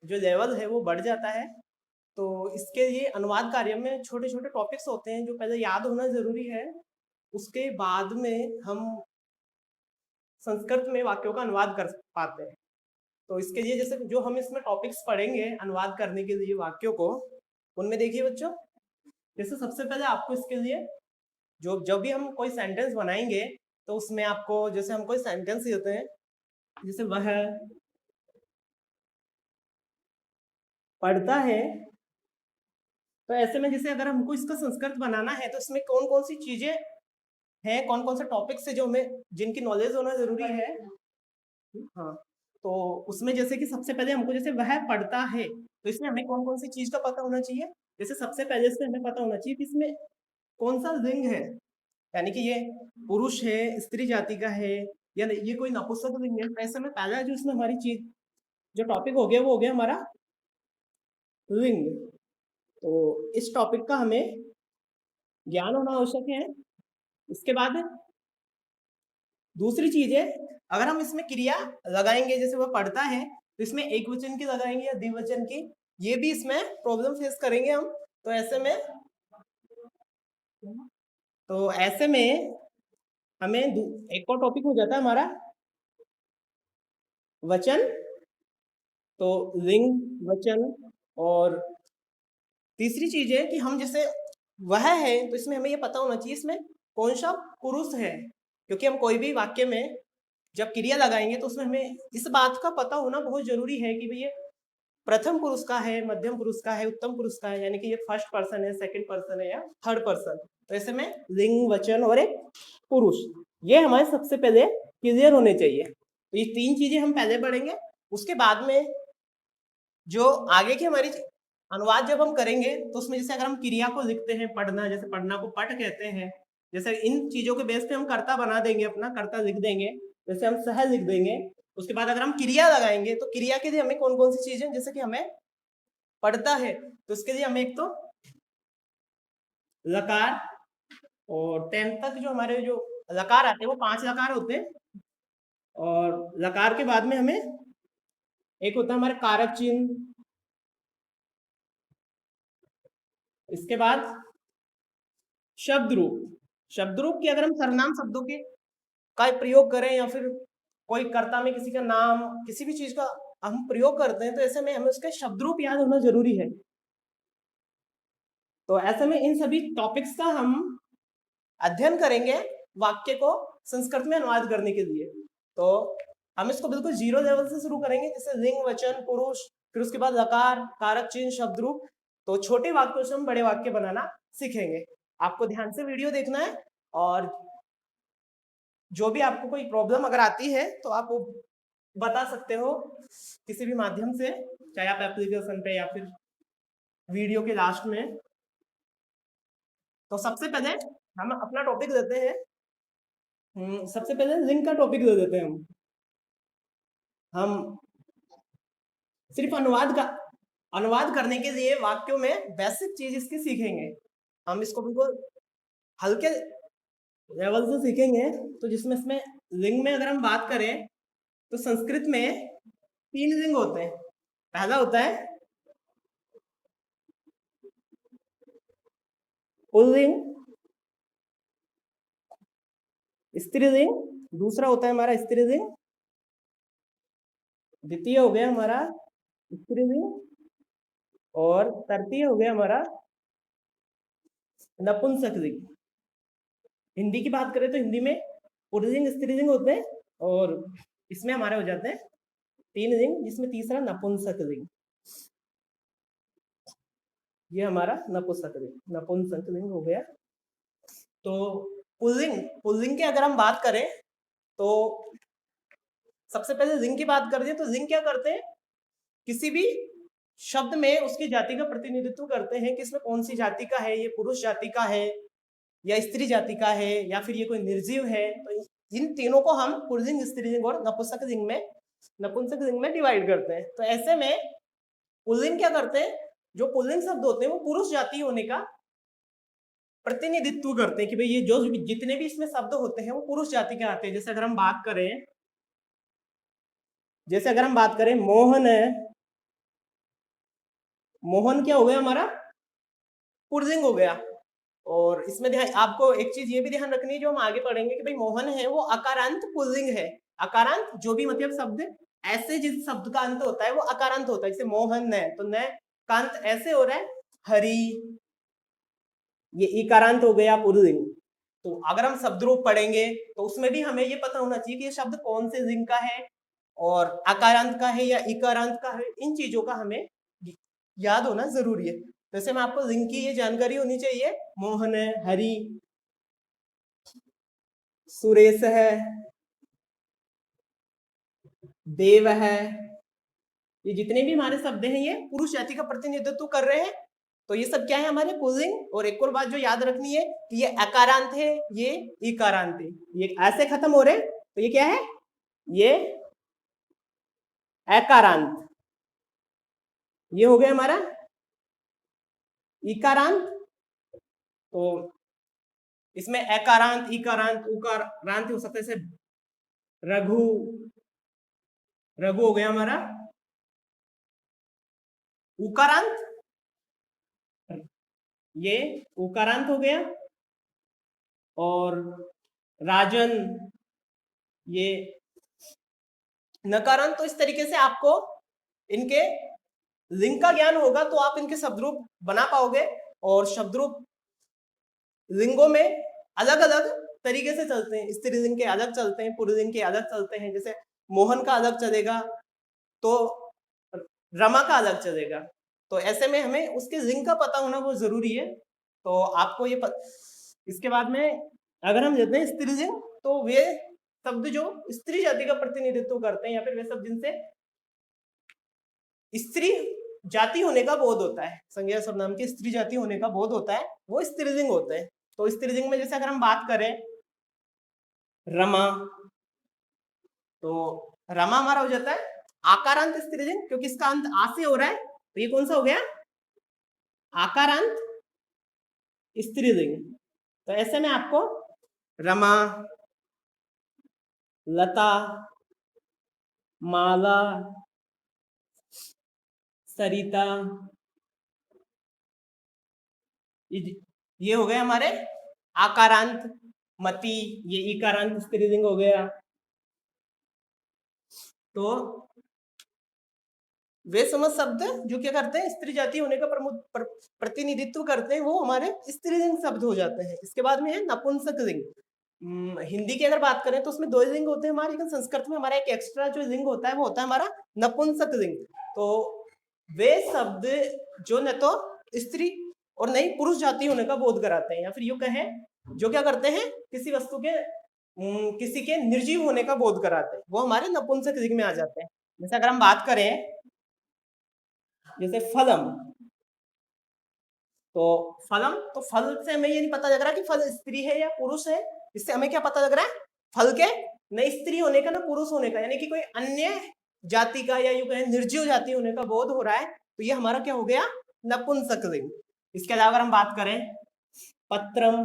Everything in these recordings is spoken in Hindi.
जो लेवल है वो बढ़ जाता है। तो इसके लिए अनुवाद कार्य में छोटे छोटे टॉपिक्स होते हैं जो पहले याद होना जरूरी है, उसके बाद में हम संस्कृत में वाक्यों का अनुवाद कर पाते हैं। तो इसके लिए जैसे जो हम इसमें टॉपिक्स पढ़ेंगे अनुवाद करने के लिए वाक्यों को, उनमें देखिए बच्चों, जैसे सबसे पहले आपको इसके लिए जो जब भी हम कोई सेंटेंस बनाएंगे तो उसमें आपको, जैसे हम कोई सेंटेंस देते हैं, जैसे वह पढ़ता है, तो ऐसे में जैसे अगर हमको इसका संस्कृत बनाना है तो इसमें कौन कौन सी चीजें हैं, कौन कौन से टॉपिक्स है जो हमें जिनकी नॉलेज होना जरूरी है। हाँ, तो उसमें जैसे कि सबसे पहले हमको जैसे वह पढ़ता है, तो इसमें हमें कौन कौन सी चीज का पता होना चाहिए। जैसे सबसे पहले इसमें हमें पता होना चाहिए कि इसमें कौन सा लिंग है, यानी कि ये पुरुष है, स्त्री जाति का है, या ये कोई नपुंसक लिंग है। तो ऐसे में पहला जो इसमें हमारी चीज जो टॉपिक हो गया वो हो गया हमारा लिंग। तो इस टॉपिक का हमें ज्ञान होना आवश्यक है। इसके बाद दूसरी चीज है, अगर हम इसमें क्रिया लगाएंगे, जैसे वो पढ़ता है, तो इसमें एक वचन की लगाएंगे या द्विवचन की, ये भी इसमें प्रॉब्लम फेस करेंगे हम। तो ऐसे में हमें एक और टॉपिक हो जाता है हमारा वचन। तो लिंग, वचन, और तीसरी चीज है कि हम जैसे वह है, तो इसमें हमें ये पता होना चाहिए इसमें कौन सा पुरुष है, क्योंकि हम कोई भी वाक्य में जब क्रिया लगाएंगे तो उसमें हमें इस बात का पता होना बहुत जरूरी है कि भाई ये प्रथम पुरुष का है, मध्यम पुरुष का है, उत्तम पुरुष का है, यानी कि ये फर्स्ट पर्सन है, सेकंड पर्सन है, या थर्ड पर्सन। तो ऐसे में लिंग, वचन और एक पुरुष, ये हमारे सबसे पहले क्लियर होने चाहिए। तो ये तीन चीजें हम पहले पढ़ेंगे। उसके बाद में जो आगे की हमारी अनुवाद जब हम करेंगे तो उसमें जैसे अगर हम क्रिया को लिखते हैं, पढ़ना, जैसे पढ़ना को पढ़ कहते हैं, जैसे इन चीजों के बेस पे हम कर्ता बना देंगे, अपना कर्ता लिख देंगे, जैसे हम सह लिख देंगे। उसके बाद अगर हम क्रिया लगाएंगे तो क्रिया के लिए हमें कौन कौन सी चीजें, जैसे कि हमें पढ़ता है, तो उसके लिए हमें एक तो लकार, और 10 तक जो हमारे जो लकार आते हैं वो 5 लकार होते हैं, और लकार के बाद में हमें एक होता है हमारा कारक चिन्ह। इसके बाद शब्द रूप, शब्द रूप की अगर हम सर्वनाम शब्दों के का प्रयोग करें, या फिर कोई कर्ता में किसी का नाम, किसी भी चीज का हम प्रयोग करते हैं, तो ऐसे में हमें उसके शब्द रूप याद होना जरूरी है। तो ऐसे में इन सभी टॉपिक्स का हम अध्ययन करेंगे वाक्य को संस्कृत में अनुवाद करने के लिए। तो हम इसको बिल्कुल जीरो लेवल से शुरू करेंगे, जैसे लिंग, वचन, पुरुष, फिर उसके बाद लकार, कारक चिन्ह, शब्द रूप। तो छोटे वाक्यों से हम बड़े वाक्य बनाना सीखेंगे। आपको ध्यान से वीडियो देखना है, और जो भी आपको कोई प्रॉब्लम अगर आती है तो आप वो बता सकते हो किसी भी माध्यम से, चाहे आप एप्लीकेशन पे या फिर वीडियो के लास्ट में। तो सबसे पहले हम अपना टॉपिक लेते हैं। सबसे पहले लिंग का टॉपिक ले लेते हैं हम सिर्फ अनुवाद करने के लिए वाक्यों में बेसिक चीज इसकी सीखेंगे। हम इसको बिल्कुल हल्के लेवल से सीखेंगे। तो जिसमें इसमें लिंग में अगर हम बात करें तो संस्कृत में 3 लिंग होते हैं। पहला होता है पुल्लिंग, स्त्रीलिंग, दूसरा होता है हमारा स्त्रीलिंग, द्वितीय हो गया हमारा स्त्रीलिंग, और तृतीय हो गया हमारा नपुंसक लिंग। हिंदी की बात करें तो हिंदी में पुल्लिंग, स्त्रीलिंग होते हैं, और इसमें हमारे हो जाते हैं 3 लिंग, जिसमें तीसरा नपुंसक लिंग। ये हमारा नपुंसक लिंग हो गया। तो पुल्लिंग की अगर हम बात करें तो सबसे पहले लिंग की बात करते हैं। तो लिंग क्या करते हैं, किसी भी शब्द में उसकी जाति का प्रतिनिधित्व करते हैं कि इसमें कौन सी जाति का है, ये पुरुष जाति का है या स्त्री जाति का है, या फिर ये कोई निर्जीव है। तो इन तीनों को हम पुल्लिंग, स्त्रीलिंग और नपुंसक लिंग में डिवाइड करते हैं। तो ऐसे में पुल्लिंग क्या करते हैं, जो पुल्लिंग शब्द होते हैं वो पुरुष जाति होने का प्रतिनिधित्व करते हैं कि भाई ये जो जितने भी इसमें शब्द होते हैं वो पुरुष जाति के आते हैं। जैसे अगर हम बात करें मोहन है, मोहन क्या हो गया हमारा, पुल्लिंग हो गया। और इसमें ध्यान, आपको एक चीज ये भी ध्यान रखनी है जो हम आगे पढ़ेंगे कि भाई मोहन है वो अकारांत पुल्लिंग है। अकारांत जो भी मतलब शब्द ऐसे जिस शब्द का अंत होता है वो अकारांत होता है, जैसे मोहन है तो न का अंत ऐसे हो रहा है, हरि, ये इकारांत हो गया पुल्लिंग। तो अगर हम शब्द रूप पढ़ेंगे तो उसमें भी हमें ये पता होना चाहिए कि ये शब्द कौन से लिंग का है और अकारांत का है या इकारांत का है, इन चीजों का हमें याद होना जरूरी है। जैसे मैं आपको लिंग की ये जानकारी होनी चाहिए, मोहन है, हरि, सुरेश है, देव है, ये जितने भी हमारे शब्द हैं ये पुरुष जाति का प्रतिनिधित्व कर रहे हैं। तो ये सब क्या है, हमारे पुल्लिंग। और एक और बात जो याद रखनी है कि ये अकारांत है, ये इकारांत है, ये ऐसे खत्म हो रहे हैं, तो ये क्या है, ये अकारांत, ये हो गया हमारा इकारांत। तो इसमें अकारांत, इकारांत, उकारांत हो सकता है, जैसे रघु, रघु हो गया हमारा उकारांत, ये उकारांत हो गया। और राजन, ये नकारांत। तो इस तरीके से आपको इनके लिंग का ज्ञान होगा तो आप इनके शब्द रूप बना पाओगे। और शब्द रूप लिंगों में अलग अलग तरीके से चलते हैं, स्त्रीलिंग के अलग चलते हैं, पुल्लिंग के अलग चलते हैं। जैसे मोहन का अलग चलेगा तो रमा का अलग चलेगा। तो ऐसे में हमें उसके लिंग का पता होना बहुत जरूरी है। तो आपको ये इसके बाद में अगर हम लेते हैं स्त्रीलिंग, तो वे शब्द जो स्त्री जाति का प्रतिनिधित्व करते हैं या फिर वे शब्द जिनसे स्त्री जाति होने का बोध होता है, संज्ञा सर्वनाम के स्त्री जाति होने का बोध होता है, वो स्त्रीलिंग होते हैं। तो स्त्रीलिंग में जैसे अगर हम बात करें रमा, तो रमा हमारा हो जाता है आकारांत स्त्रीलिंग, क्योंकि इसका अंत आ से हो रहा है, तो ये कौन सा हो गया, आकारांत स्त्रीलिंग। तो ऐसे में आपको रमा, लता, माला, सरिता, ये हो गए हमारे आकारांत। मति, ये इकारांत स्त्रीलिंग हो गया। तो वे समझ शब्द जो क्या करते हैं, स्त्री जाति होने का प्रमुख प्रतिनिधित्व करते हैं, वो हमारे स्त्रीलिंग शब्द हो जाते हैं। इसके बाद में है नपुंसक लिंग। हिंदी की अगर बात करें तो उसमें दो लिंग होते हैं हमारे, लेकिन संस्कृत में हमारा एक एक्स्ट्रा जो लिंग होता है वो होता है हमारा नपुंसक लिंग। तो वे शब्द जो न तो स्त्री और नहीं पुरुष जाति होने का बोध कराते हैं, या फिर यूं कहें जो क्या करते हैं, किसी वस्तु के किसी के निर्जीव होने का बोध कराते हैं, वो हमारे नपुंसक लिंग में आ जाते हैं। जैसे अगर हम बात करें जैसे फलम, तो फलम, तो फल से हमें ये नहीं पता लग रहा कि फल स्त्री है या पुरुष है, इससे हमें क्या पता लग रहा है, फल के न स्त्री होने का न पुरुष होने का, यानी कि कोई अन्य जाति का या यूं कहें निर्जीव जाति होने का बोध हो रहा है। तो ये हमारा क्या हो गया, नपुंसक लिंग। इसके अलावा अगर हम बात करें पत्रम,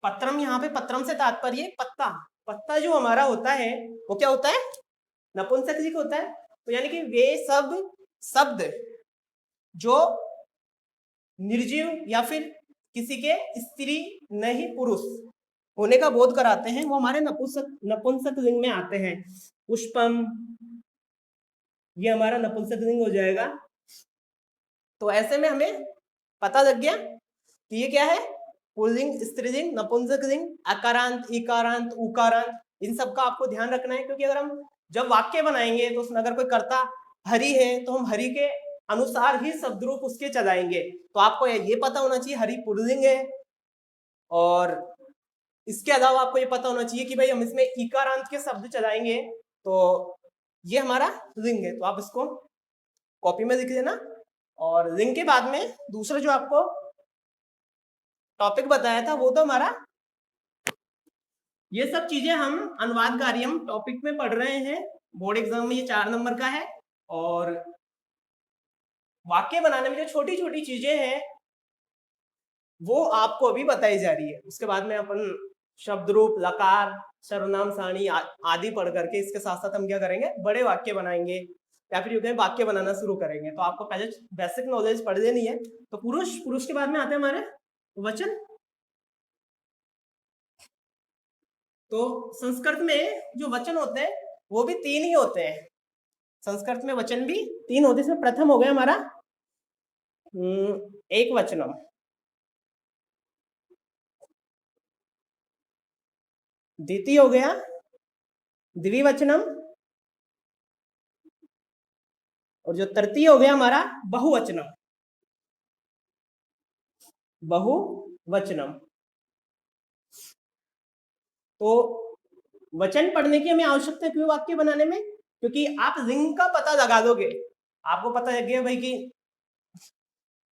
पत्रम, यहाँ पे पत्रम से तात्पर्य पत्ता, पत्ता जो हमारा होता है वो क्या होता है, नपुंसक लिंग होता है। तो यानी कि वे सब शब्द जो निर्जीव या फिर किसी के स्त्री नहीं पुरुष होने का बोध कराते हैं, वो हमारे नपुंसक लिंग में आते हैं। पुष्पम, ये हमारा नपुंसक लिंग हो जाएगा। तो ऐसे में हमें पता लग गया कि ये क्या है, पुल्लिंग, स्त्रीलिंग, नपुंसक लिंग, अकारांत, इकारांत, उकारांत, इन सब का आपको ध्यान रखना है। क्योंकि अगर हम जब वाक्य बनाएंगे तो उसमें अगर कोई कर्ता हरि है तो हम हरि के अनुसार ही शब्द रूप उसके चलाएंगे। तो आपको ये पता होना चाहिए हरि पुल्लिंग है, और इसके अलावा आपको ये पता होना चाहिए कि भाई हम इसमें इकारांत के शब्द चलाएंगे तो ये हमारा लिंग है। तो आप इसको कॉपी में लिख देना। और लिंग के बाद में दूसरा जो आपको टॉपिक बताया था वो तो हमारा, ये सब चीजें हम अनुवाद कार्य हम टॉपिक में पढ़ रहे हैं, बोर्ड एग्जाम में ये 4 नंबर का है। और वाक्य बनाने में जो छोटी छोटी चीजें हैं वो आपको अभी बताई जा रही है। उसके बाद में अपन शब्द रूप, लकार, सर्वनाम सारणी आदि पढ़ करके इसके साथ साथ हम क्या करेंगे, बड़े वाक्य बनाएंगे। या फिर यूं कहें वाक्य बनाना शुरू करेंगे। तो आपको पहले बेसिक नॉलेज पढ़ लेनी है। तो पुरुष, पुरुष के बाद में आते हैं हमारे वचन। तो संस्कृत में जो वचन होते हैं वो भी 3 ही होते हैं। संस्कृत में वचन भी 3 होते हैं। इसमें प्रथम हो गया हमारा एक वचनम, द्वितीय हो गया द्विवचनम, और जो तृतीय हो गया हमारा बहुवचनम, बहुवचनम। तो वचन पढ़ने की हमें आवश्यकता क्यों वाक्य बनाने में? क्योंकि आप लिंग का पता लगा दोगे। आपको पता लग गया भाई कि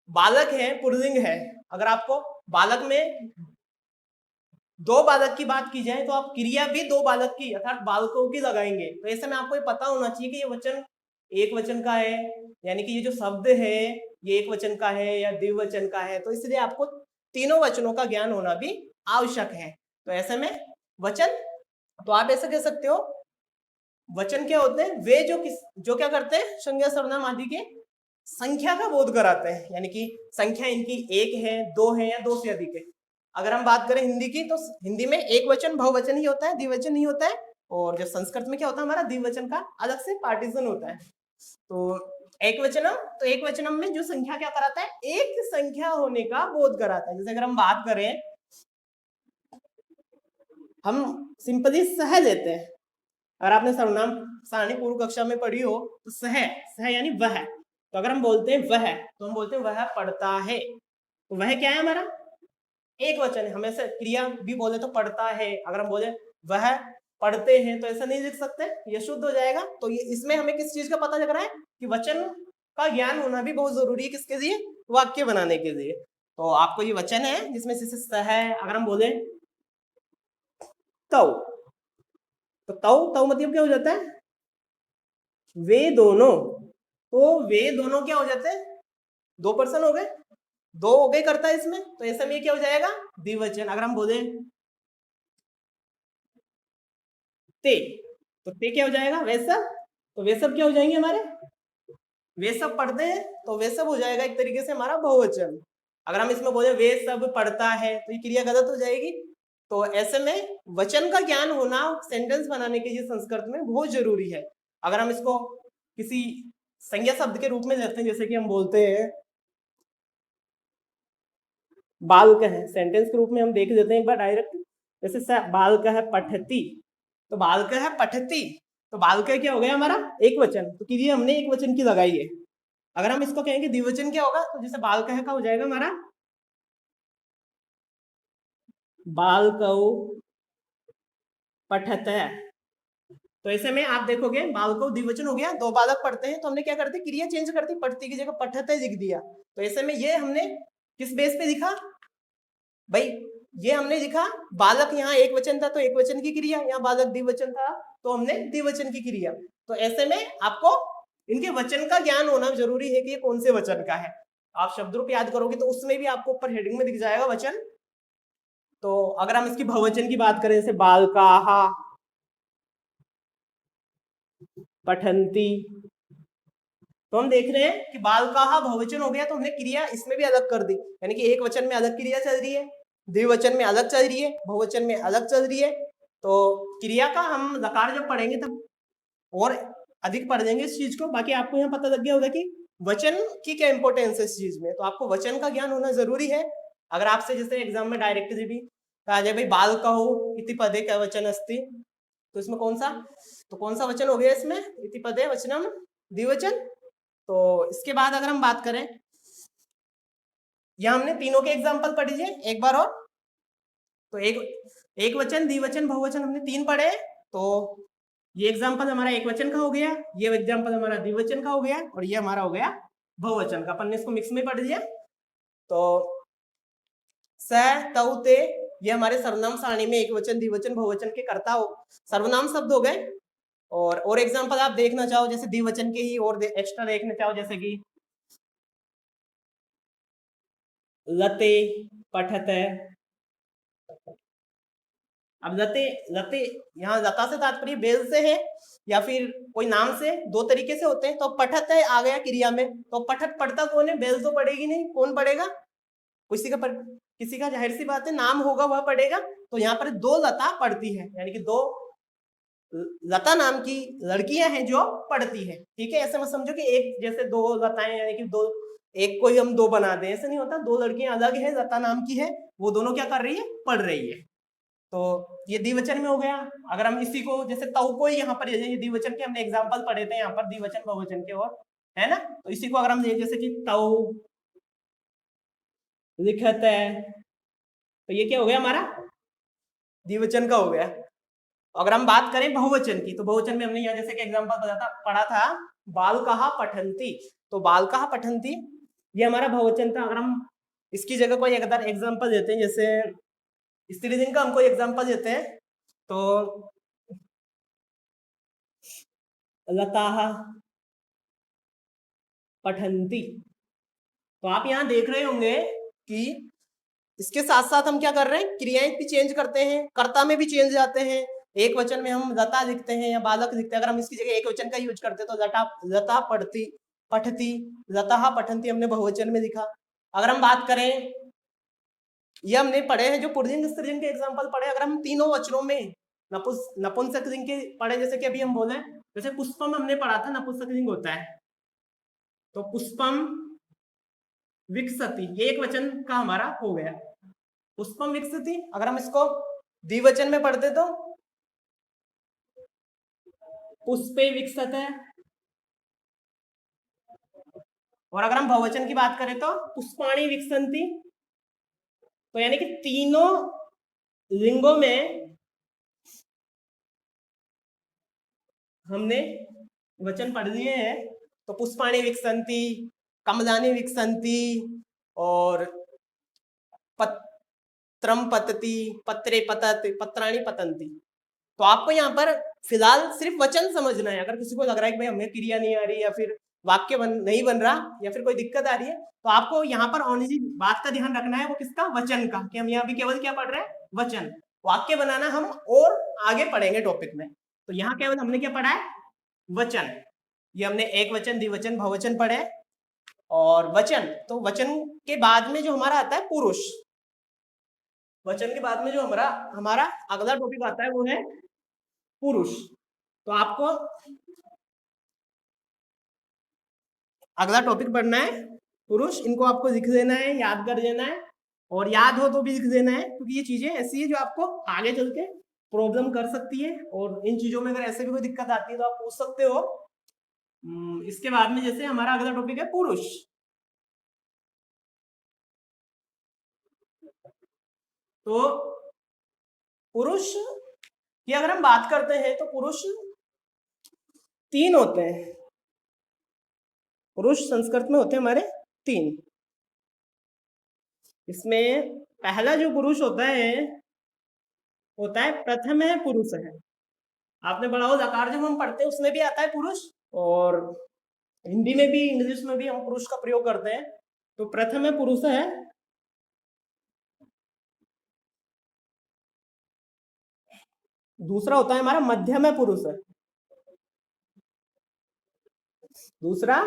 बालक है, पुल्लिंग है। अगर आपको बालक में 2 बालक की बात की जाए तो आप क्रिया भी 2 बालक की अर्थात बालकों की लगाएंगे। तो ऐसे में आपको ये पता होना चाहिए कि ये वचन एक वचन का है, यानी कि ये जो शब्द है ये एक वचन का है या द्विवचन का है। तो इसलिए आपको तीनों वचनों का ज्ञान होना भी आवश्यक है। तो ऐसे में वचन, तो आप ऐसे कह सकते हो वचन क्या होते हैं? वे जो क्या करते हैं? संज्ञा सर्वनाम आदि के संख्या का बोध कराते हैं, यानी कि संख्या इनकी 1 है, 2 है या 2 से अधिक है। अगर हम बात करें हिंदी की तो हिंदी में एक वचन बहुवचन ही होता है, द्विवचन नहीं होता है। और जब संस्कृत में क्या होता है हमारा द्विवचन का अलग से पार्टीशन होता है। तो एक वचनम, तो एक वचनम में जो संख्या क्या कराता है? एक संख्या होने का बोध कराता है। जैसे अगर हम बात करें, हम सिंपली सह लेते हैं। अगर आपने सर्वनाम सारणी पूर्व कक्षा में पढ़ी हो तो सह, सह यानी वह। तो अगर हम बोलते हैं वह, तो हम बोलते हैं वह पढ़ता है। तो वह क्या है हमारा? एक वचन है। हम ऐसे क्रिया भी बोले तो पढ़ता है। अगर हम बोले वह पढ़ते हैं तो ऐसा नहीं लिख सकते, ये शुद्ध हो जाएगा। तो ये इसमें हमें किस चीज का पता लग रहा है कि वचन का ज्ञान होना भी बहुत जरूरी है। किसके लिए? वाक्य बनाने के लिए। तो आपको ये वचन है जिसमें से सह, अगर हम बोले तौ, तो तौ मतलब क्या हो जाता है? वे दोनों। तो वे दोनों क्या हो जाते हैं? 2 पर्सन हो गए, 2 हो गए करता है इसमें। तो ऐसे में क्या हो जाएगा? द्विवचन। अगर हम बोले ते, तो ते क्या हो जाएगा? वे सब। तो वे सब क्या हो जाएंगे हमारे? वे सब पढ़ते हैं, तो वे सब हो जाएगा एक तरीके से हमारा बहुवचन। अगर हम इसमें बोले वे सब पढ़ता है तो ये क्रिया गलत हो जाएगी। तो ऐसे में वचन का ज्ञान होना सेंटेंस बनाने के लिए संस्कृत में बहुत जरूरी है। अगर हम इसको किसी संज्ञा शब्द के रूप में लेते हैं, जैसे कि हम बोलते हैं बालक है, सेंटेंस के रूप में हम देख लेते हैं एक बार डायरेक्ट। जैसे बालक है पठती, तो बालक है पठती, तो बालक क्या हो गया हमारा? एक वचन। तो क्रिया हमने एक वचन की लगाई है। अगर हम इसको कहेंगे द्विवचन क्या होगा? तो जैसे बालक का हो जाएगा हमारा बालकौ पठत है। तो ऐसे में आप देखोगे बालको द्विवचन हो गया, 2 बालक पढ़ते हैं। तो हमने क्या करते? क्रिया चेंज करती, पढ़ती की जगह पठत है लिख दिया। तो ऐसे में ये हमने किस बेस पे लिखा भाई? ये हमने लिखा बालक, यहाँ एक वचन था तो एक वचन की क्रिया, यहाँ बालक द्विवचन था तो हमने द्विवचन की क्रिया। तो ऐसे में आपको इनके वचन का ज्ञान होना जरूरी है कि ये कौन से वचन का है। आप शब्द रूप याद करोगे तो उसमें भी आपको ऊपर हेडिंग में दिख जाएगा वचन। तो अगर हम इसकी बहुवचन की बात करें, जैसे बालकाहा पठंती, तो हम देख रहे हैं कि बालकाहा बहुवचन हो गया तो हमने क्रिया इसमें भी अलग कर दी, यानी कि एक वचन में अलग क्रिया चल रही है, द्विवचन में अलग चल रही है, बहुवचन में अलग चल रही है। तो क्रिया का हम लकार जब पढ़ेंगे तब और अधिक पढ़ लेंगे इस चीज को। बाकी आपको यहाँ पता लग गया होगा कि वचन की क्या इंपॉर्टेंस है इस चीज में। तो आपको वचन का ज्ञान होना जरूरी है। अगर आपसे जैसे एग्जाम में डायरेक्टली भी कहा जाए भाई बाल कहो इति पदे क्या वचन अस्ति, तो इसमें कौन सा वचन हो गया? इसमें इति पदे वचनम द्विवचन। तो इसके बाद अगर हम बात करें, यह हमने तीनों के एग्जाम्पल पढ़ लीजिए एक बार और। तो एक वचन, द्विवचन, बहुवचन हमने 3 पढ़े। तो ये एग्जाम्पल हमारा एक वचन का हो गया, ये एग्जाम्पल हमारा द्विवचन का हो गया, और ये हमारा हो गया बहुवचन का। अपन ने इसको मिक्स में पढ़ लिया। तो स तौ ते ये हमारे सर्वनाम सारणी में एक वचन, द्विवचन, बहुवचन के कर्ता हो सर्वनाम शब्द हो गए। और एग्जाम्पल आप देखना चाहो जैसे द्विवचन के ही और एक्स्ट्रा देखना चाहो, जैसे कि लते पठत। अब लते, लते यहाँ लता से तात्पर्य बेल से है। या फिर कोई नाम से, दो तरीके से होते हैं। तो पठत है आ गया क्रिया में, तो पठत पढ़ता कौन है? बेल तो पड़ेगी नहीं, कौन पढ़ेगा? किसी का जाहिर सी बात है नाम होगा वह पढ़ेगा। तो यहाँ पर दो लता पढ़ती है, यानी कि दो लता नाम की लड़कियां हैं जो पढ़ती है। ठीक है, ऐसे मत समझो कि एक जैसे दो लताएं, यानी कि दो, एक को ही हम दो बना दें, ऐसा नहीं होता। दो लड़कियां अलग है, लता नाम की है, वो दोनों क्या कर रही है? पढ़ रही है। तो ये द्विवचन में हो गया। अगर हम इसी को जैसे तऊ को ही यहाँ पर ये द्विवचन के हमने एग्जाम्पल पढ़े थे यहाँ पर, द्विवचन बहुवचन के, और है ना। तो इसी को अगर हम जैसे कि तऊ लिखत है, तो ये क्या हो गया हमारा? द्विवचन का हो गया। अगर हम बात करें बहुवचन की, तो बहुवचन में हमने यहाँ जैसे कि एग्जाम्पल पढ़ा था बालकहा पठन्ति। तो बालकहा पठन्ति ये हमारा बहुवचन था। अगर हम इसकी जगह कोई एक एग्जाम्पल देते हैं, जैसे स्त्रीलिंग का हम कोई एग्जाम्पल देते हैं, तो लताः पठन्ति। तो आप यहाँ देख रहे होंगे कि इसके साथ साथ हम क्या कर रहे हैं? क्रियाएं भी चेंज करते हैं, कर्ता में भी चेंज जाते हैं। एक वचन में हम लता लिखते हैं या बालक लिखते हैं, अगर हम इसकी जगह एक वचन का यूज करते हैं तो लता पढ़ती, पठती, लता पठन्ति हमने बहुवचन में लिखा। अगर हम बात करें, ये हमने पढ़े हैं जो पुल्लिंग स्त्रीलिंग के एग्जाम्पल पढ़े, अगर हम तीनों वचनों में नपुंसकलिंग के पढ़े, जैसे कि अभी हम बोले, जैसे पुष्पम हमने पढ़ा था नपुंसकलिंग होता है, तो पुष्पम विकसति ये एक वचन का हमारा हो गया, पुष्पम विकसति। अगर हम इसको द्विवचन में पढ़ते तो पुष्पे विकसत है, और अगर हम बहुवचन की बात करें तो पुष्पाणि विकसंति। तो यानी कि तीनों लिंगों में हमने वचन पढ़ लिए हैं। तो पुष्पाणि विकसंति, कमलानि विकसंति, और पत्रम पतति, पत्रे पतत, पत्राणि पतंति। तो आपको यहाँ पर फिलहाल सिर्फ वचन समझना है। अगर किसी को लग रहा है कि भाई हमें क्रिया नहीं आ रही, या फिर वाक्य नहीं बन रहा, या फिर कोई दिक्कत आ रही है, तो आपको यहाँ पर ओनली बात का ध्यान रखना है, वो किसका? वचन का, कि हम यहाँ भी केवल क्या पढ़ रहे हैं? वचन। वाक्य बनाना हम और आगे पढ़ेंगे टॉपिक में। तो यहाँ केवल हमने क्या पढ़ा है? वचन। ये हमने एक वचन, द्विवचन, बहुवचन पढ़े। और वचन, तो वचन के बाद में जो हमारा आता है पुरुष, वचन के बाद में जो हमारा अगला टॉपिक आता है वो है पुरुष। तो आपको अगला टॉपिक पढ़ना है पुरुष। इनको आपको लिख देना है, याद कर देना है, और याद हो तो भी लिख देना है, क्योंकि ये चीजें ऐसी है जो आपको आगे चल के प्रॉब्लम कर सकती है। और इन चीजों में अगर ऐसे भी कोई दिक्कत आती है तो आप पूछ सकते हो। इसके बाद में जैसे हमारा अगला टॉपिक है पुरुष। तो पुरुष की अगर हम बात करते हैं तो पुरुष तीन होते हैं। पुरुष संस्कृत में होते हैं हमारे तीन। इसमें पहला जो पुरुष होता है प्रथम है पुरुष है। आपने पढ़ा हो लकार जब हम पढ़ते हैं उसमें भी आता है पुरुष, और हिंदी में भी, इंग्लिश में भी हम पुरुष का प्रयोग करते हैं। तो प्रथम है पुरुष है, दूसरा होता है हमारा मध्यम है पुरुष है, दूसरा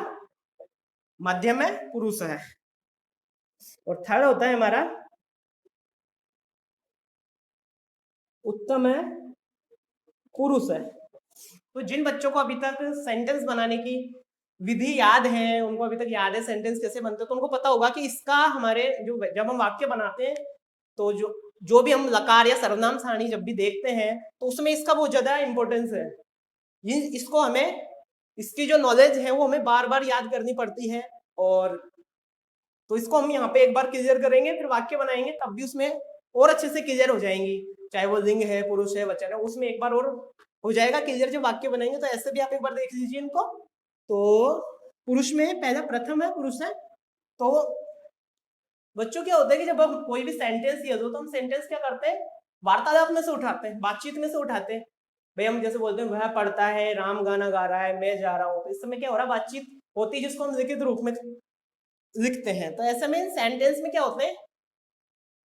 मध्यम है पुरुष है, और थर्ड होता है हमारा उत्तम है पुरुष है। तो जिन बच्चों को अभी तक सेंटेंस बनाने की विधि याद है, उनको अभी तक याद है सेंटेंस कैसे बनते हैं, तो उनको पता होगा कि इसका हमारे जो जब हम वाक्य बनाते हैं तो जो भी हम लकार या सर्वनाम सारणी जब भी देखते हैं तो उसमें इसका बहुत ज्यादा इंपॉर्टेंस है। इसको हमें, इसकी जो नॉलेज है वो हमें बार बार याद करनी पड़ती है। और तो इसको हम यहाँ पे एक बार क्लियर करेंगे, फिर वाक्य बनाएंगे, तब भी उसमें और अच्छे से क्लियर हो जाएंगी। चाहे वो लिंग है, पुरुष है, वचन है, उसमें एक बार और हो जाएगा क्लियर जब वाक्य बनाएंगे। तो ऐसे भी आप एक बार देख लीजिए इनको। तो पुरुष में पहला प्रथम है पुरुष है। तो बच्चों क्या होता है कि जब हम कोई भी सेंटेंस यूज हो तो हम सेंटेंस क्या करते हैं? वार्तालाप में से उठाते हैं, बातचीत में से उठाते हैं। भाई हम जैसे बोलते हैं वह पढ़ता है, राम गाना गा रहा है, मैं जा रहा हूँ, तो इस समय क्या हो रहा है? बातचीत होती है जिसको हम लिखित रूप में लिखते हैं। तो ऐसे में सेंटेंस में क्या होते हैं?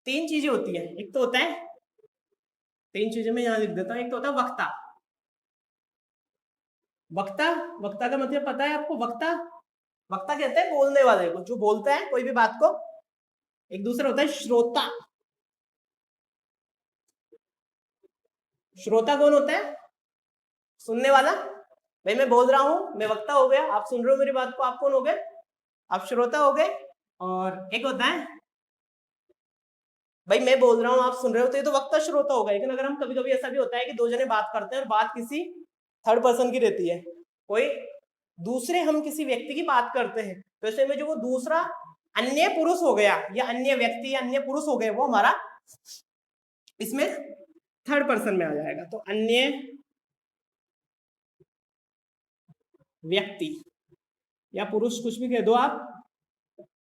तीन चीजें होती है। एक तो होता है, 3 चीजें मैं यहाँ लिख देता हूँ। एक तो होता है वक्ता, वक्ता, वक्ता का मतलब पता है आपको? वक्ता, वक्ता कहते हैं बोलने वाले को, जो बोलता है कोई भी बात को। एक दूसरा होता है श्रोता। श्रोता कौन होता है? सुनने वाला। भाई मैं बोल रहा हूं, मैं वक्ता हो गया, आप सुन रहे हो मेरी बात को, आप कौन हो गए? आप श्रोता हो गए। और एक होता है, भाई मैं बोल रहा हूँ आप सुन रहे हो, तो ये तो वक्ता श्रोता होगा। लेकिन अगर हम कभी कभी ऐसा भी होता है कि दो जने बात करते हैं और बात किसी थर्ड पर्सन की रहती है, कोई दूसरे, हम किसी व्यक्ति की बात करते हैं, तो ऐसे में जो वो दूसरा अन्य पुरुष हो गया या अन्य व्यक्ति या अन्य पुरुष हो गए, वो हमारा इसमें थर्ड पर्सन में आ जाएगा। तो अन्य व्यक्ति या पुरुष, कुछ भी कह दो आप।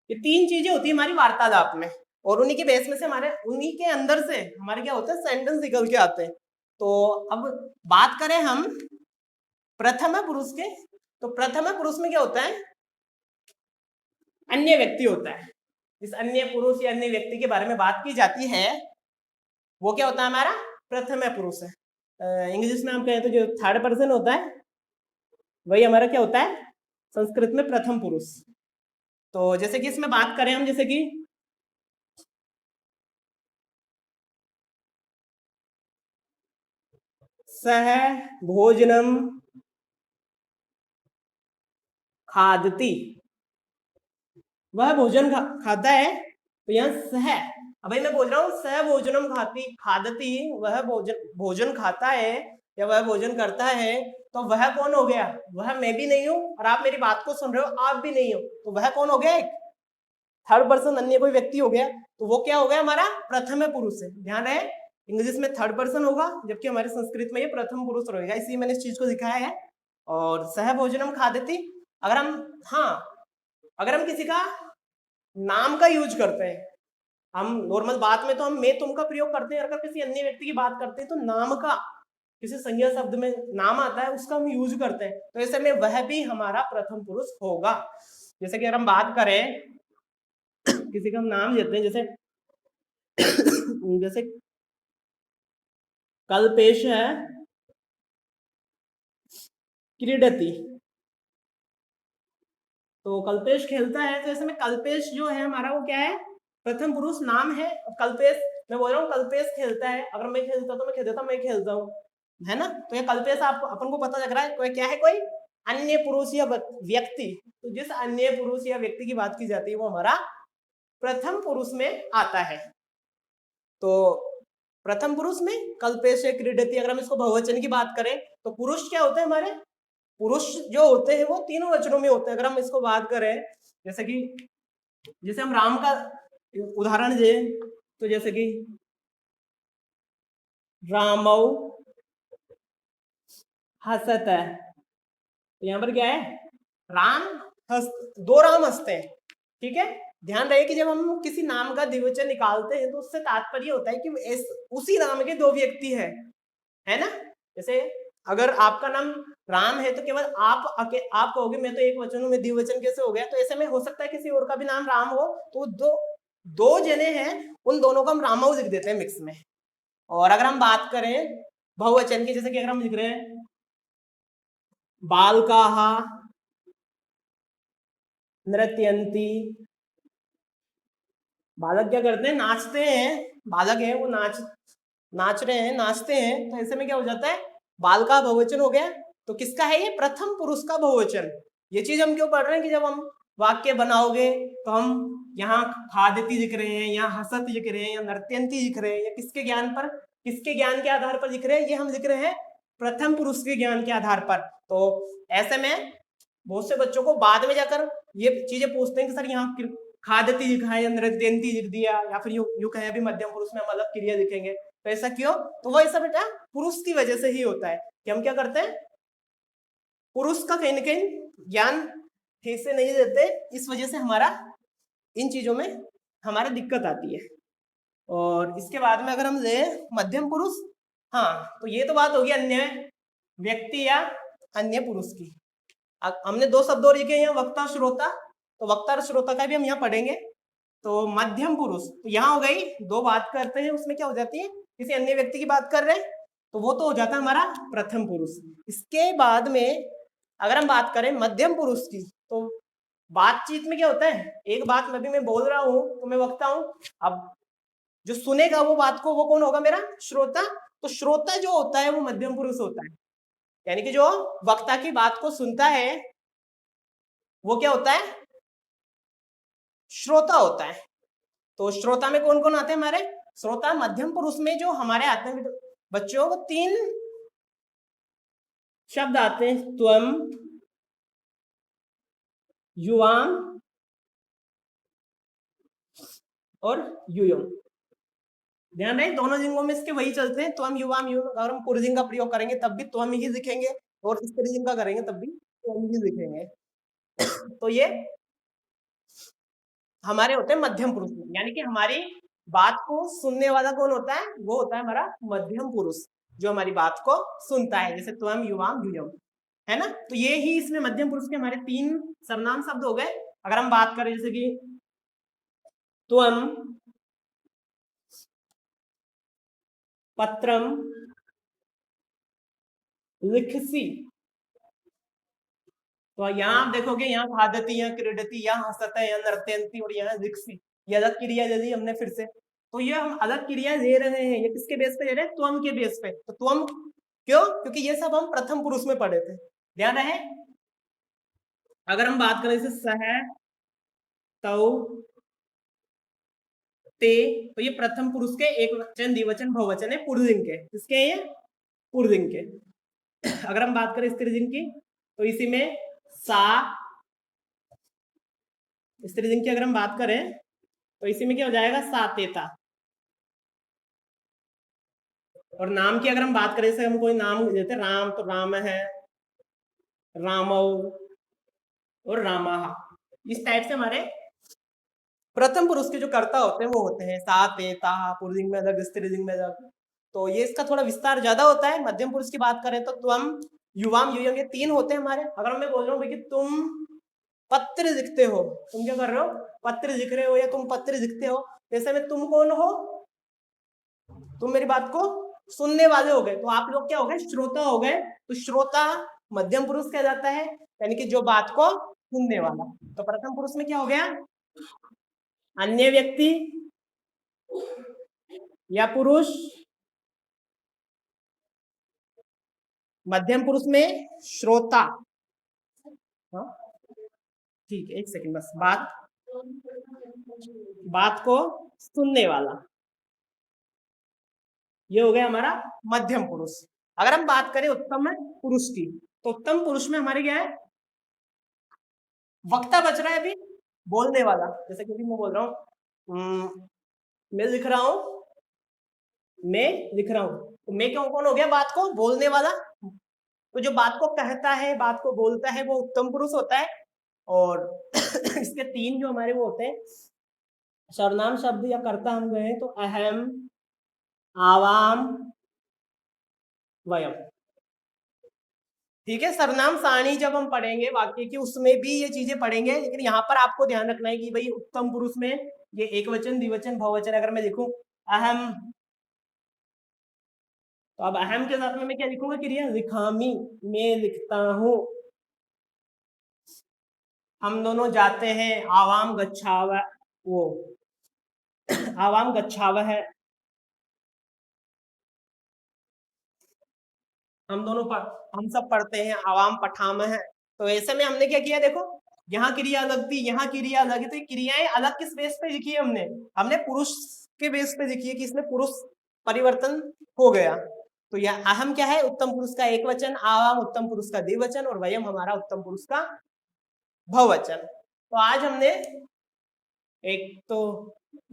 ये तीन चीजें होती है हमारी वार्तालाप में, और उन्हीं के बेस में से हमारे, उन्हीं के अंदर से हमारे क्या होते हैं, सेंटेंस निकल के आते हैं। तो अब बात करें हम प्रथम पुरुष के, तो प्रथम पुरुष में क्या होता है? अन्य व्यक्ति होता है। इस अन्य पुरुष या अन्य व्यक्ति के बारे में बात की जाती है, वो क्या होता है? हमारा प्रथम पुरुष है। इंग्लिश में हम कहें तो जो थर्ड पर्सन होता है, वही हमारा क्या होता है संस्कृत में? प्रथम पुरुष। तो जैसे कि इसमें बात करें हम, जैसे कि सह भोजनम खादती, वह भोजन खाता है। तो यहाँ सह, अब भाई मैं बोल रहा हूँ सह भोजनम खाती खादती, वह भोजन खाता है या वह भोजन करता है, तो वह कौन हो गया? वह मैं भी नहीं हूं, और आप मेरी बात को सुन रहे हो, आप भी नहीं हो, तो वह कौन हो गया? एक थर्ड पर्सन, अन्य कोई व्यक्ति हो गया। तो वो क्या हो गया? हमारा प्रथम पुरुष है। ध्यान रहे, इंग्लिश में थर्ड पर्सन होगा, जबकि हमारे संस्कृत में ये प्रथम पुरुष रहेगा, इसलिए मैंने इस चीज को दिखाया है। और सह भोजनम खादती, अगर हम, हाँ, अगर हम किसी का नाम का यूज करते हैं, हम नॉर्मल बात में तो हम मैं तुम का प्रयोग करते हैं, अगर किसी अन्य व्यक्ति की बात करते हैं तो नाम का, किसी संज्ञा शब्द में नाम आता है, उसका हम यूज करते हैं, तो ऐसे में वह भी हमारा प्रथम पुरुष होगा। जैसे कि अगर हम बात करें, किसी का हम नाम देते हैं, जैसे जैसे कल्पेश है क्रीडती, तो कल्पेश खेलता है, तो ऐसे में कल्पेश जो है हमारा, वो क्या है? प्रथम पुरुष नाम है। कल्पेश, मैं बोल रहा हूँ कल्पेश खेलता है, अगर मैं खेलता तो मैं कह देता मैं खेलता हूँ, है ना? तो ये कल्पेश आप अपन को पता लग रहा है कोई क्या है? कोई अन्य पुरुष या व्यक्ति। तो जिस अन्य पुरुष या व्यक्ति की बात की जाती है, वो हमारा प्रथम पुरुष में आता है। तो प्रथम पुरुष में कल्पेश क्रीडती, अगर हम इसको बहुवचन की बात करें, तो पुरुष क्या होते हैं हमारे? पुरुष जो होते हैं वो तीनों वचनों में होते हैं। अगर हम इसको बात करें, जैसे कि जैसे हम राम का उदाहरण दें, तो जैसे कि रामौ हसत है, तो यहाँ पर क्या है? राम हस, दो राम हंसते हैं, ठीक है? ध्यान रहे कि जब हम किसी नाम का द्विवचन निकालते हैं, तो उससे तात्पर्य होता है कि उसी नाम के दो व्यक्ति है ना? जैसे अगर आपका नाम राम है, तो केवल आप कहोगे मैं तो एक वचन हूं, मैं द्विवचन कैसे हो गया? तो ऐसे में हो सकता है किसी और का भी नाम राम हो, तो दो जने हैं, उन दोनों को हम रामौ लिख देते हैं मिक्स में। और अगर हम बात करें बहुवचन की, जैसे कि अगर हम लिख रहे हैं बालकाहा नृत्यंती, बालक क्या करते हैं? नाचते हैं। बालक है वो नाच रहे हैं, नाचते हैं, तो ऐसे में क्या हो जाता है? बाल का बहुवचन हो गया। तो किसका है ये? प्रथम पुरुष का बहुवचन। ये चीज हम क्यों पढ़ रहे हैं कि जब हम वाक्य बनाओगे, तो हम यहाँ खादती लिख रहे हैं, यहाँ हसत लिख रहे हैं, या नर्त्यंती लिख रहे हैं, या किसके ज्ञान पर, किसके ज्ञान के आधार पर लिख रहे हैं? ये हम लिख रहे हैं प्रथम पुरुष के ज्ञान के आधार पर। तो ऐसे में बहुत से बच्चों को बाद में जाकर ये चीजें पूछते हैं कि सर यहाँ खादती लिखा है या नृत्यंती लिख दिया, या फिर यू कहें अभी मध्यम पुरुष में हम अलग क्रिया लिखेंगे, तो ऐसा क्यों? तो वो ऐसा बेटा पुरुष की वजह से ही होता है कि हम क्या करते हैं, पुरुष का कहीं ना कहीं ज्ञान ठीक से नहीं देते, इस वजह से हमारा इन चीजों में हमारा दिक्कत आती है। और इसके बाद में अगर हम ले मध्यम पुरुष, हाँ, तो ये तो बात होगी अन्य व्यक्ति या अन्य पुरुष की। हमने दो शब्द और लिखे हैं, वक्ता श्रोता, तो वक्ता और श्रोता का भी हम यहाँ पढ़ेंगे। तो मध्यम पुरुष, तो यहाँ हो गई, दो बात करते हैं, उसमें क्या हो जाती है? किसी अन्य व्यक्ति की बात कर रहे हैं, तो वो तो हो जाता है हमारा प्रथम पुरुष। इसके बाद में अगर हम बात करें मध्यम पुरुष की, तो बातचीत में क्या होता है, एक बात मैं बोल रहा हूं तो मैं वक्ता हूं, अब जो सुनेगा वो बात को, वो कौन होगा, मेरा श्रोता। तो श्रोता जो होता है वो मध्यम पुरुष होता है, यानी कि जो वक्ता की बात को सुनता है वो क्या होता है, श्रोता होता है। तो श्रोता में कौन कौन आते हैं हमारे, श्रोता मध्यम पुरुष में जो हमारे आते हैं बच्चों, वो 3 शब्द आते हैं, त्वम, युवाम और यूयम। ध्यान रहे, दोनों लिंगों में इसके वही चलते हैं, त्वम, युवाम, यूयम। अगर हम पुल्लिंग का प्रयोग करेंगे तब भी त्वम ही लिखेंगे, और स्त्रीलिंग का करेंगे तब भी त्वम ही लिखेंगे। तो ये हमारे होते हैं मध्यम पुरुष, यानी कि हमारी बात को सुनने वाला कौन होता है, वो होता है हमारा मध्यम पुरुष, जो हमारी बात को सुनता है, जैसे त्वम, युवाम, यूयम, है ना। तो ये ही इसमें मध्यम पुरुष के हमारे 3 सर्वनाम शब्द हो गए। अगर हम बात करें जैसे कि त्वम पत्रम लिखसी, तो यहाँ आप देखोगे, यहाँ खादती, यहाँ क्रीडती, यहाँ हंसता, यहाँ नर्तयंती, और यहाँ लिखसी, ये अलग क्रिया दे दी हमने फिर से। तो ये हम अलग क्रिया दे रहे हैं, ये किसके बेस पे दे रहे हैं, त्वम के बेस पे। तो त्वम क्यों, क्योंकि ये सब हम प्रथम पुरुष में पढ़े थे, ध्यान रहे। अगर हम बात करें जैसे सह, तौ, ते, तो ये प्रथम पुरुष के एक वचन, द्विवचन, बहुवचन है, पुल्लिंग के। किसके हैं ये, पुल्लिंग के। अगर हम बात करें स्त्रीलिंग की, तो इसी में सा, स्त्रीलिंग की अगर हम बात करें तो इसी में क्या हो जाएगा, सातेता। और नाम की अगर हम बात करें, जैसे हम कोई नाम देते हैं राम, तो राम है, रामौ और रामाहा। इस टाइप से हमारे प्रथम पुरुष के जो कर्ता होते हैं वो होते हैं सा, ते, ता, पुल्लिंग में अलग, स्त्रीलिंग में अलग। तो ये इसका थोड़ा विस्तार ज्यादा होता है। मध्यम पुरुष की बात करें तो त्वम, युवाम, यूयम, ये 3 होते हैं हमारे। अगर मैं बोल रहा हूँ भाई कि तुम पत्र लिखते हो, तुम क्या कर रहे हो, पत्र लिख रहे हो, या तुम पत्र लिखते हो, जैसे में तुम कौन हो, तुम मेरी बात को सुनने वाले हो गए, तो आप लोग क्या हो गए, श्रोता हो गए। तो श्रोता मध्यम पुरुष कहा जाता है, यानी कि जो बात को सुनने वाला। तो प्रथम पुरुष में क्या हो गया, अन्य व्यक्ति या पुरुष। मध्यम पुरुष में श्रोता, हाँ ठीक है, एक सेकंड बस, बात को सुनने वाला, ये हो गया हमारा मध्यम पुरुष। अगर हम बात करें उत्तम पुरुष की, तो उत्तम पुरुष में हमारे क्या है, वक्ता बच रहा है अभी, बोलने वाला। जैसे कि मैं बोल रहा हूँ, मैं लिख रहा हूं, मैं लिख रहा हूं, तो मैं क्यों, कौन हो गया, बात को बोलने वाला। तो जो बात को कहता है, बात को बोलता है, वो उत्तम पुरुष होता है। और इसके 3 जो हमारे वो होते हैं सर्वनाम शब्द या कर्ता, हम गए तो अहम, आवाम, वयम। ठीक है, सर्वनाम सारणी जब हम पढ़ेंगे वाक्य की, उसमें भी ये चीजें पढ़ेंगे, लेकिन यहाँ पर आपको ध्यान रखना है कि भाई उत्तम पुरुष में ये एक वचन, द्विवचन, बहुवचन। अगर मैं लिखूं अहम, तो अब अहम के साथ में मैं क्या लिखूंगा, क्रिया लिखामी, मैं लिखता हूं। हम दोनों जाते हैं, आवाम गच्छाव, वो आवाम गच्छाव है, हम सब पढ़ते हैं, आवाम पठाम है। तो ऐसे में हमने क्या किया, देखो यहाँ क्रिया अलग थी, यहाँ क्रिया अलग है, तो क्रियाएं अलग किस बेस पे लिखी है, हमने पुरुष के बेस पे लिखी है, कि इसमें पुरुष परिवर्तन हो गया। तो यह अहम क्या है, उत्तम पुरुष का एक वचन, आवाम उत्तम पुरुष का द्विवचन, और वयम हमारा उत्तम पुरुष का बहुवचन। तो आज हमने एक तो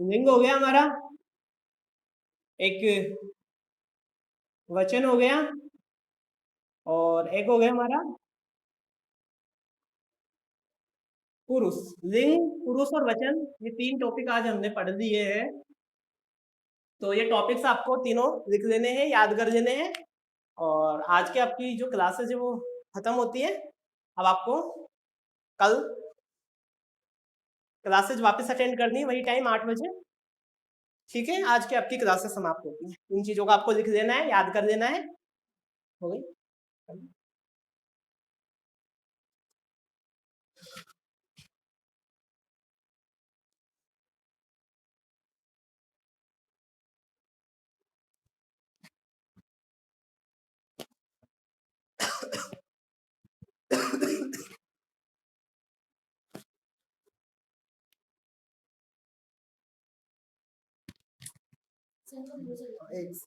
लिंग हो गया हमारा, एक वचन हो गया, और एक हो गया हमारा पुरुष। लिंग, पुरुष और वचन, ये 3 टॉपिक आज हमने पढ़ लिए हैं। तो ये टॉपिक्स आपको तीनों लिख लेने हैं, याद कर लेने हैं। और आज के आपकी जो क्लासेज है वो खत्म होती है। अब आपको कल क्लासेज वापस अटेंड करनी है, वही टाइम 8 बजे। ठीक है, आज की आपकी क्लासेस समाप्त होती है। इन चीजों को आपको लिख लेना है, याद कर लेना है। हो गई। eggs.